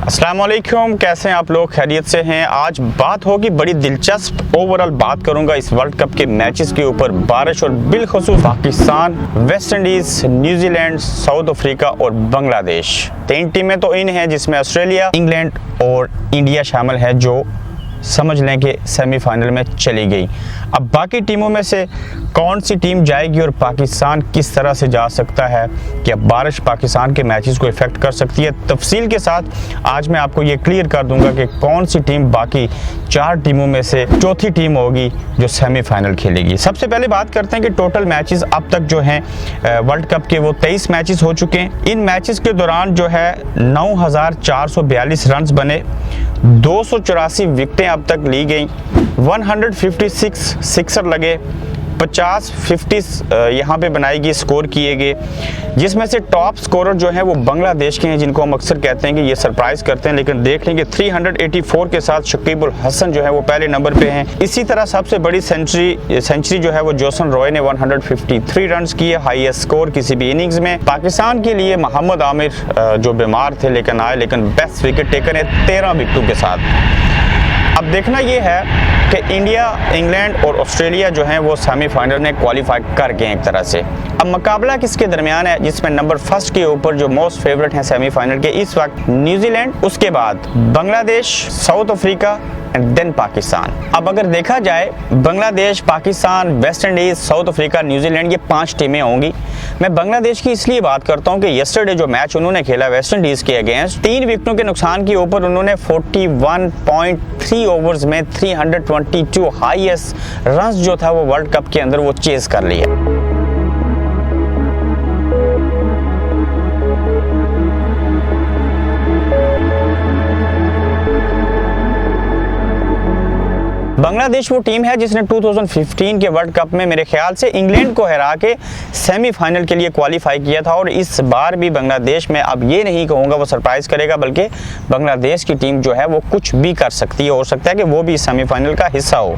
अस्सलाम वालेकुम, कैसे हैं आप लोग? खैरियत से हैं? आज बात होगी बड़ी दिलचस्प। ओवरऑल बात करूंगा इस वर्ल्ड कप के मैचेस के ऊपर, बारिश और बिलखुसूस Pakistan, West Indies, New Zealand, South Africa और बांग्लादेश। 3 टीमें तो इन हैं जिसमें ऑस्ट्रेलिया, इंग्लैंड और इंडिया शामिल है, जो समझ लें कि सेमीफाइनल में चली गई। अब बाकी टीमों में से कौन सी टीम जाएगी और पाकिस्तान किस तरह से जा सकता है, कि अब बारिश पाकिस्तान के मैचेस को इफेक्ट कर सकती है, तफसील के साथ आज मैं आपको ये क्लियर कर दूंगा कि कौन सी टीम बाकी 4 टीमों में से चौथी टीम होगी जो सेमीफाइनल खेलेगी। सबसे पहले बात करते हैं कि टोटल मैचेस अब तक जो हैं वर्ल्ड कप के वो 23 मैचेस हो चुके हैं। इन मैचेस के दौरान जो है 9442 रन बने, 284 विकेटें अब तक ली गई, 156 सिक्सर लगे, 50 यहाँ पे बनाई गई, स्कोर किए गए, जिसमें से टॉप स्कोरर जो है वो बांग्लादेश के हैं, जिनको हम अक्सर कहते हैं कि ये सरप्राइज करते हैं। लेकिन देख लेंगे 384 के साथ शकीब उल हसन जो है वो पहले नंबर पे हैं। इसी तरह सबसे बड़ी सेंचुरी जो है वो जोसन रॉय ने 153 रन किए, हाईएस्ट स्कोर किसी भी इनिंग्स में। पाकिस्तान के लिए मोहम्मद आमिर जो बीमार थे लेकिन आए, लेकिन बेस्ट विकेट टेकर है 13 विकेटों के साथ। अब देखना ये है कि इंडिया, इंग्लैंड और ऑस्ट्रेलिया जो हैं वो सेमीफाइनल में क्वालिफाई कर गए एक तरह से। अब मुकाबला किसके दरमियान है, जिसमें नंबर फर्स्ट के ऊपर जो मोस्ट फेवरेट हैं सेमीफाइनल के इस वक्त न्यूजीलैंड, उसके बाद Bangladesh, South Africa and then Pakistan. अब अगर देखा जाए Bangladesh, Pakistan, West Indies, South Africa, New Zealand, ये 5 टीमें होंगी। मैं बांग्लादेश की इसलिए बात करता हूं कि यस्टरडे जो मैच उन्होंने खेला वेस्ट इंडीज के अगेंस्ट, 3 विकेटों के नुकसान के ऊपर उन्होंने 41.3 ओवर्स में 322 हाईएस्ट रन जो था वो वर्ल्ड कप के अंदर वो चेज कर लिया। बांग्लादेश वो टीम है जिसने 2015 के वर्ल्ड कप में मेरे ख्याल से इंग्लैंड को हरा के सेमीफाइनल के लिए क्वालिफाई किया था, और इस बार भी बांग्लादेश में, अब ये नहीं कहूँगा वो सरप्राइज करेगा, बल्कि बांग्लादेश की टीम जो है वो कुछ भी कर सकती है, हो सकता है कि वो भी सेमीफाइनल का हिस्सा हो।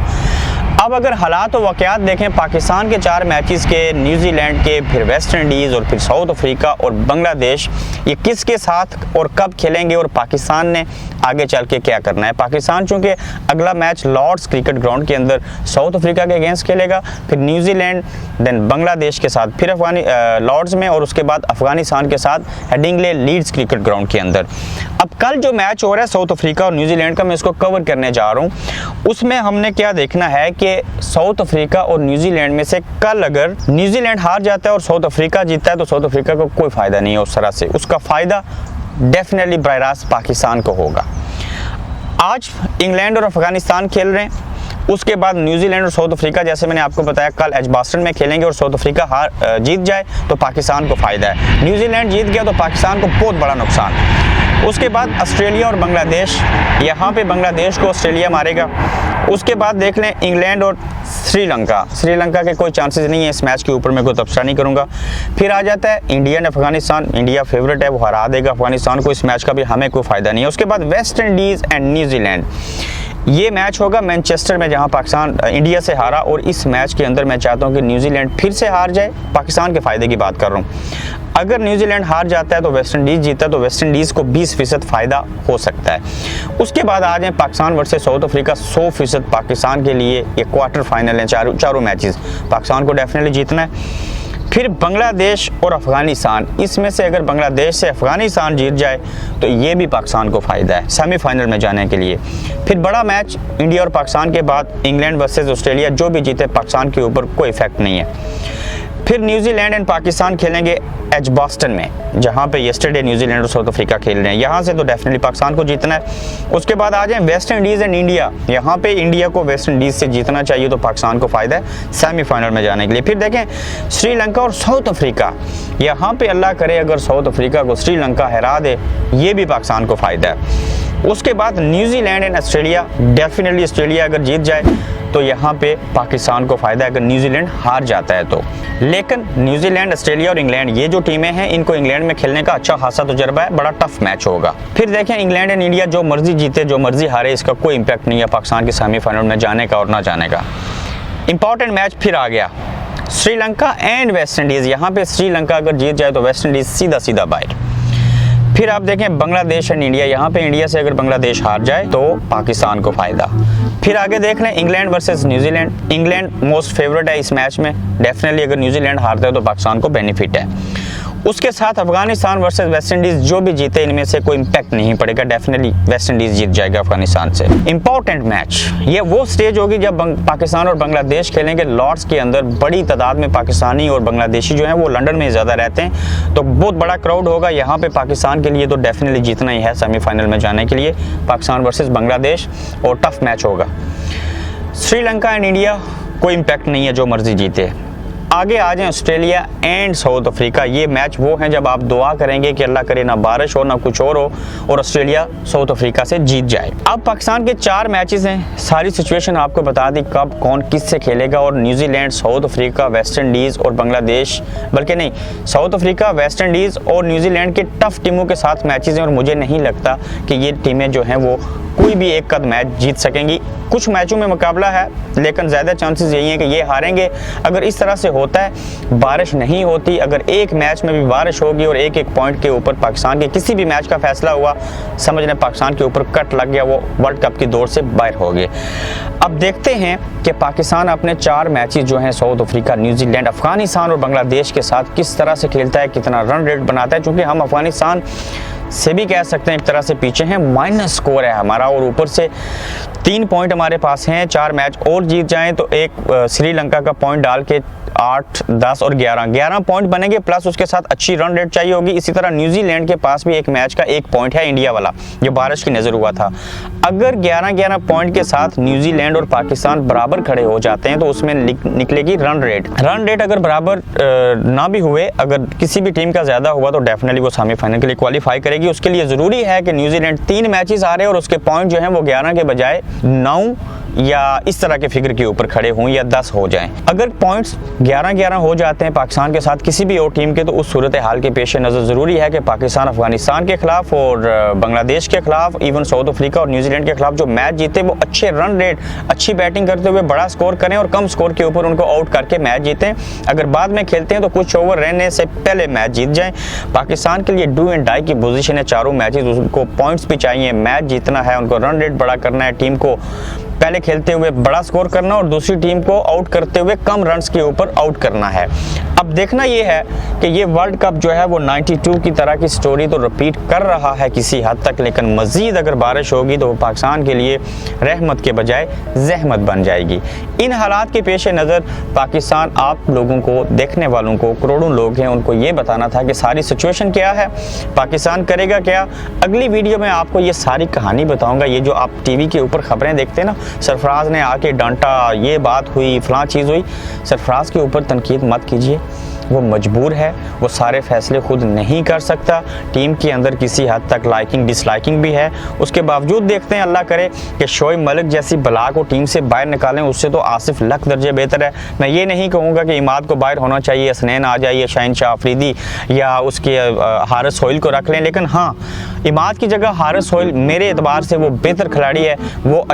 अब अगर हालात और वाक़यात देखें पाकिस्तान के 4 मैचेस के, न्यूजीलैंड के, फिर वेस्ट इंडीज़ और फिर साउथ अफ्रीका और बांग्लादेश, ये किसके साथ और कब खेलेंगे और पाकिस्तान ने आगे चल के क्या करना है। पाकिस्तान चूँकि अगला मैच लॉर्ड्स क्रिकेट ग्राउंड के अंदर साउथ अफ्रीका के अगेंस्ट खेलेगा, फिर न्यूजीलैंड, देन बांग्लादेश के साथ, फिर लॉर्ड्स में, और उसके बाद अफगानिस्तान के साथ हेडिंगले लीड्स क्रिकेट ग्राउंड के अंदर। अब कल जो मैच हो रहा है साउथ अफ्रीका और न्यूजीलैंड का, मैं इसको कवर करने जा रहा हूँ। उसमें हमने क्या देखना है कि साउथ अफ्रीका और न्यूजीलैंड में से कल अगर न्यूजीलैंड हार जाता है और साउथ अफ्रीका जीतता है तो साउथ अफ्रीका को कोई फ़ायदा नहीं है उस तरह से, उसका फ़ायदा डेफिनेटली बराह रास्त पाकिस्तान को होगा। आज इंग्लैंड और अफगानिस्तान खेल रहे हैं, उसके बाद न्यूजीलैंड और साउथ अफ्रीका, जैसे मैंने आपको बताया, कल एजबास्टन में खेलेंगे और साउथ अफ्रीका जीत जाए तो पाकिस्तान को फ़ायदा है, न्यूजीलैंड जीत गया तो पाकिस्तान को बहुत बड़ा नुकसान। उसके बाद ऑस्ट्रेलिया और बांग्लादेश, यहाँ पे बांग्लादेश को ऑस्ट्रेलिया मारेगा। उसके बाद देख लें इंग्लैंड और श्रीलंका के कोई चांसेस नहीं है इस मैच के ऊपर, मैं कोई तबसरा नहीं करूँगा। फिर आ जाता है इंडिया और अफगानिस्तान, इंडिया फेवरेट है, वो हरा देगा अफगानिस्तान को, इस मैच का भी हमें कोई फ़ायदा नहीं है। उसके बाद वेस्ट इंडीज़ एंड न्यूजीलैंड, ये मैच होगा मैनचेस्टर में जहां पाकिस्तान इंडिया से हारा, और इस मैच के अंदर मैं चाहता हूं कि न्यूजीलैंड फिर से हार जाए, पाकिस्तान के फ़ायदे की बात कर रहा हूं। अगर न्यूजीलैंड हार जाता है तो वेस्ट इंडीज़ जीता है तो वेस्ट इंडीज़ को 20% फ़ायदा हो सकता है। उसके बाद आ जाए Pakistan versus south Africa, 100% Pakistan के लिए ये क्वार्टर फाइनल है, चारों मैचेस पाकिस्तान को डेफिनेटली जीतना है। फिर बांग्लादेश और अफगानिस्तान, इसमें से अगर बांग्लादेश से अफगानिस्तान जीत जाए तो ये भी पाकिस्तान को फ़ायदा है सेमीफाइनल में जाने के लिए। फिर बड़ा मैच इंडिया और पाकिस्तान के बाद इंग्लैंड वर्सेस ऑस्ट्रेलिया, जो भी जीते पाकिस्तान के ऊपर कोई इफेक्ट नहीं है। फिर न्यूजीलैंड एंड पाकिस्तान खेलेंगे एजबास्टन में, जहां पे यस्टरडे न्यूजीलैंड और साउथ अफ्रीका खेल रहे हैं, यहां से तो डेफिनेटली पाकिस्तान को जीतना है। उसके बाद आ जाए वेस्ट इंडीज़ एंड इंडिया, यहां पे इंडिया को वेस्ट इंडीज़ से जीतना चाहिए तो पाकिस्तान को फ़ायदा है सेमीफाइनल में जाने के लिए। फिर देखें श्रीलंका और साउथ अफ्रीका, यहाँ पे अल्लाह करे अगर साउथ अफ्रीका को श्रीलंका हरा दे, ये भी पाकिस्तान को फ़ायदा है। उसके बाद New Zealand and Australia, definitely Australia अगर जीत जाए तो यहाँ पे पाकिस्तान को फ़ायदा है अगर न्यूजीलैंड हार जाता है तो। लेकिन न्यूजीलैंड, ऑस्ट्रेलिया और इंग्लैंड, ये जो टीमें हैं, इनको इंग्लैंड में खेलने का अच्छा खासा तजुर्बा है, बड़ा टफ मैच होगा। फिर देखें इंग्लैंड एंड इंडिया, जो मर्जी जीते जो मर्जी हारे, इसका कोई इम्पैक्ट नहीं है पाकिस्तान के सेमीफाइनल में जाने का और ना जाने का। इंपॉर्टेंट मैच फिर आ गया श्रीलंका एंड वेस्ट इंडीज़, यहाँ पे श्रीलंका अगर जीत जाए तो वेस्ट इंडीज़ सीधा बाहर। फिर आप देखें बांग्लादेश एंड इंडिया, यहाँ पे इंडिया से अगर बांग्लादेश हार जाए तो पाकिस्तान को फायदा। फिर आगे देख लें England versus New Zealand. England most favourite है इस मैच में, डेफिनेटली अगर न्यूजीलैंड हारता है तो पाकिस्तान को बेनिफिट है। उसके साथ अफगानिस्तान वर्सेस वेस्ट इंडीज, जो भी जीते इनमें से कोई इम्पैक्ट नहीं पड़ेगा, डेफिनेटली वेस्ट इंडीज जीत जाएगा अफगानिस्तान से। इंपॉर्टेंट मैच, ये वो स्टेज होगी जब पाकिस्तान और बांग्लादेश खेलेंगे लॉर्ड्स के अंदर। बड़ी तादाद में पाकिस्तानी और बांग्लादेशी जो हैं वो लंदन में ज़्यादा रहते हैं, तो बहुत बड़ा क्राउड होगा यहाँ पे पाकिस्तान के लिए, तो डेफिनेटली जीतना ही है सेमीफाइनल में जाने के लिए। पाकिस्तान वर्सेस बांग्लादेश और टफ मैच होगा। श्रीलंका एंड इंडिया कोई इम्पैक्ट नहीं है, जो मर्जी जीते। आगे आ जाए ऑस्ट्रेलिया एंड साउथ अफ्रीका। ये मैच वो हैं जब आप दुआ करेंगे कि अल्लाह करे ना बारिश हो ना कुछ और हो और ऑस्ट्रेलिया साउथ अफ्रीका से जीत जाए। अब पाकिस्तान के 4 मैचेस हैं, सारी सिचुएशन आपको बता दी कब कौन किस से खेलेगा। और New Zealand, South Africa, West Indies और बांग्लादेश, बल्कि नहीं, साउथ अफ्रीका, वेस्ट इंडीज़ और न्यूजीलैंड के टफ टीमों के साथ मैचेस हैं और मुझे नहीं लगता कि ये टीमें जो हैं वो कोई भी एक कद मैच जीत सकेंगी। कुछ मैचों में मुकाबला है लेकिन ज़्यादा चांसेस यही हैं कि ये हारेंगे। अगर इस तरह से होता है, बारिश नहीं होती, अगर एक मैच में भी बारिश होगी और एक पॉइंट के ऊपर पाकिस्तान के किसी भी मैच का फैसला हुआ, समझ लें पाकिस्तान के ऊपर कट लग गया, वो वर्ल्ड कप की दौड़ से बाहर हो गए। अब देखते हैं कि पाकिस्तान अपने 4 मैचेस जो हैं साउथ अफ्रीका, न्यूजीलैंड, अफगानिस्तान और बांग्लादेश के साथ किस तरह से खेलता है, कितना रन रेट बनाता है। क्योंकि हम अफगानिस्तान से भी कह सकते हैं एक तरह से पीछे हैं, माइनस स्कोर है हमारा और ऊपर से 3 पॉइंट हमारे पास हैं। 4 मैच और जीत जाएं तो एक श्रीलंका का पॉइंट डाल के 8, 10 और 11 पॉइंट बनेंगे, प्लस उसके साथ अच्छी रन रेट चाहिए होगी। इसी तरह न्यूजीलैंड के पास भी एक मैच का 1 पॉइंट है, इंडिया वाला जो बारिश की नज़र हुआ था। अगर 11 पॉइंट के साथ न्यूजीलैंड और पाकिस्तान बराबर खड़े हो जाते हैं तो उसमें निकलेगी रन रेट अगर बराबर ना भी हुए, अगर किसी भी टीम का ज़्यादा हुआ तो डेफिनेटली वो सेमीफाइनल के लिए क्वालिफाई करेगी। उसके लिए ज़रूरी है कि न्यूजीलैंड 3 मैचेस आ रहे हैं और उसके पॉइंट जो हैं वो 11 के बजाय 9 या इस तरह के फिगर के ऊपर खड़े हों या 10 हो जाएं। अगर पॉइंट्स 11-11 हो जाते हैं पाकिस्तान के साथ किसी भी और टीम के, तो उस सूरत हाल के पेश नज़र ज़रूरी है कि पाकिस्तान अफगानिस्तान के खिलाफ और बांग्लादेश के खिलाफ, इवन साउथ अफ्रीका और न्यूजीलैंड के खिलाफ जो मैच जीते वो अच्छे रन रेट, अच्छी बैटिंग करते हुए बड़ा स्कोर करें और कम स्कोर के ऊपर उनको आउट करके मैच जीतें। अगर बाद में खेलते हैं तो कुछ ओवर रहने से पहले मैच जीत जाएं। पाकिस्तान के लिए डू एंड डाई की पोजीशन है चारों मैचेस, उनको पॉइंट्स भी चाहिए, मैच जीतना है, उनको रन रेट बड़ा करना है, टीम को पहले खेलते हुए बड़ा स्कोर करना और दूसरी टीम को आउट करते हुए कम रन्स के ऊपर आउट करना है। अब देखना ये है कि ये वर्ल्ड कप जो है वो 92 की तरह की स्टोरी तो रिपीट कर रहा है किसी हद तक, लेकिन मज़ीद अगर बारिश होगी तो पाकिस्तान के लिए रहमत के बजाय जहमत बन जाएगी। इन हालात के पेश नज़र पाकिस्तान आप लोगों को, देखने वालों को, करोड़ों लोग हैं, उनको ये बताना था कि सारी सिचुएशन क्या है, पाकिस्तान करेगा क्या। अगली वीडियो में आपको ये सारी कहानी बताऊँगा। ये जो आप टीवी के ऊपर खबरें देखते हैं ना, सरफराज ने आके डांटा, ये बात हुई, फलां चीज़ हुई, सरफराज के ऊपर तनकीद मत कीजिए। वो मजबूर है, वो सारे फैसले खुद नहीं कर सकता। टीम के अंदर किसी हद तक लाइकिंग डिसलाइकिंग भी है, उसके बावजूद देखते हैं अल्लाह करे कि शोएब मलिक जैसी बला को टीम से बाहर निकालें, उससे तो आसिफ लख दर्जे बेहतर है। मैं ये नहीं कहूँगा कि इमाद को बाहर होना चाहिए, हसनैन आ जाइए, शाहीन शाह अफरीदी या उसके हारिस सोहेल को रख लें, लेकिन हाँ, इमाद की जगह हारिस सोहेल मेरे एतबार से वो बेहतर खिलाड़ी है, वो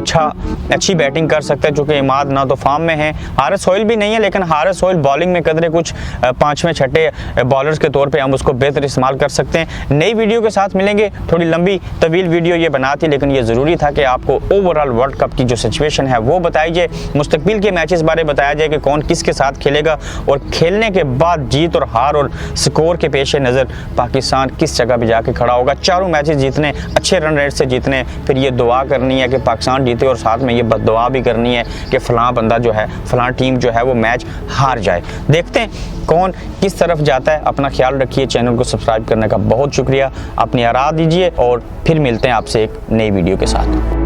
अच्छी बैटिंग कर सकता है। चूँकि इमाद ना तो फॉर्म में है, हारिस सोहेल भी नहीं है, लेकिन हारिस सोहेल बॉलिंग में कदरे कुछ 5वें 6ठे बॉलर्स के तौर पे हम उसको बेहतर इस्तेमाल कर सकते हैं। नई वीडियो के साथ मिलेंगे, थोड़ी लंबी तवील वीडियो ये बनाती, लेकिन ये ज़रूरी था कि आपको ओवरऑल वर्ल्ड कप की जो सिचुएशन है वो बताई जाए, मुस्तकबिल के मैचेस बारे बताया जाए कि कौन किसके साथ खेलेगा, और खेलने के बाद जीत और हार और स्कोर के पेश नज़र पाकिस्तान किस जगह पर जाके खड़ा होगा। चारों मैचेस जीतने, अच्छे रन रेट से जीतने, फिर ये दुआ करनी है कि पाकिस्तान जीते और साथ में ये बद्दुआ भी करनी है कि फ़लाँ बंदा जो है, फ़लाँ टीम जो है वो मैच हार जाए। देखते हैं कौन किस तरफ जाता है। अपना ख्याल रखिए, चैनल को सब्सक्राइब करने का बहुत शुक्रिया, अपनी आराध दीजिए और फिर मिलते हैं आपसे एक नई वीडियो के साथ।